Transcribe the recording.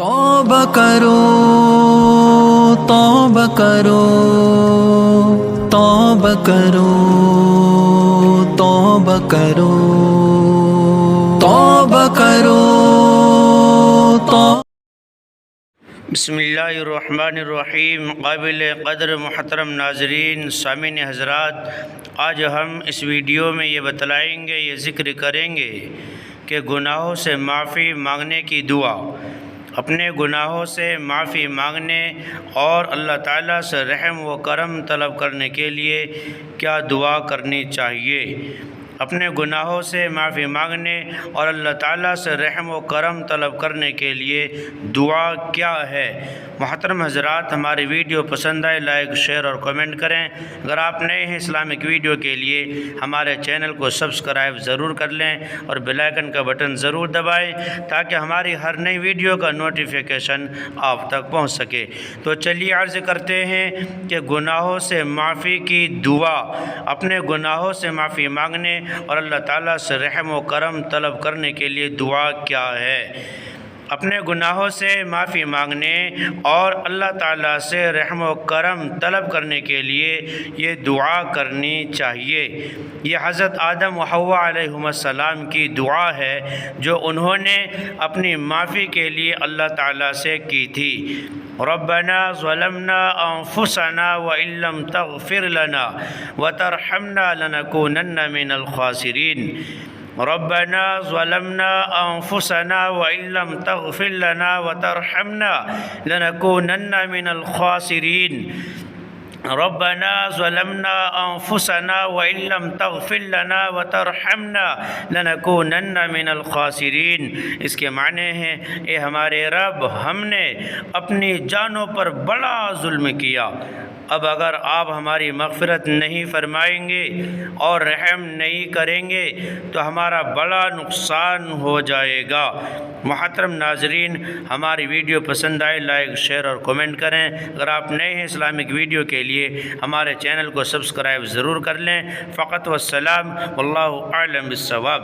توبہ کرو توبہ کرو توبہ کرو توبہ کرو توبہ کرو بسم اللہ الرحمن الرحیم۔ قابل قدر محترم ناظرین، سامعین حضرات، آج ہم اس ویڈیو میں یہ بتلائیں گے، یہ ذکر کریں گے کہ گناہوں سے معافی مانگنے کی دعا، اپنے گناہوں سے معافی مانگنے اور اللہ تعالیٰ سے رحم و کرم طلب کرنے کے لیے کیا دعا کرنی چاہیے۔ اپنے گناہوں سے معافی مانگنے اور اللہ تعالیٰ سے رحم و کرم طلب کرنے کے لیے دعا کیا ہے۔ محترم حضرات، ہماری ویڈیو پسند آئے لائک شیئر اور کمنٹ کریں۔ اگر آپ نئے ہیں اسلامک ویڈیو کے لیے ہمارے چینل کو سبسکرائب ضرور کر لیں اور بیل آئیکن کا بٹن ضرور دبائیں تاکہ ہماری ہر نئی ویڈیو کا نوٹیفیکیشن آپ تک پہنچ سکے۔ تو چلیے عرض کرتے ہیں کہ گناہوں سے معافی کی دعا، اپنے گناہوں سے معافی مانگنے اور اللہ تعالیٰ سے رحم و کرم طلب کرنے کے لیے دعا کیا ہے۔ اپنے گناہوں سے معافی مانگنے اور اللہ تعالیٰ سے رحم و کرم طلب کرنے کے لیے یہ دعا کرنی چاہیے۔ یہ حضرت آدم و حوا علیہم السلام کی دعا ہے جو انہوں نے اپنی معافی کے لیے اللہ تعالیٰ سے کی تھی۔ ربنا ظلمنا انفسنا وان لم تغفر لنا وترحمنا لنكونن من الخاسرین۔ ربنا ظلمنا انفسنا وان لم تغفر لنا وترحمنا لنكونن من الخاسرین۔ ربنا ظلمنا انفسنا وان لم تغفر لنا وترحمنا لنكونن من الخاسرین۔ اس کے معنی ہیں، اے ہمارے رب، ہم نے اپنی جانوں پر بڑا ظلم کیا، اب اگر آپ ہماری مغفرت نہیں فرمائیں گے اور رحم نہیں کریں گے تو ہمارا بڑا نقصان ہو جائے گا۔ محترم ناظرین، ہماری ویڈیو پسند آئے لائک شیئر اور کمنٹ کریں۔ اگر آپ نئے ہیں اسلامک ویڈیو کے لیے ہمارے چینل کو سبسکرائب ضرور کر لیں۔ فقط والسلام، واللہ اعلم بالصواب۔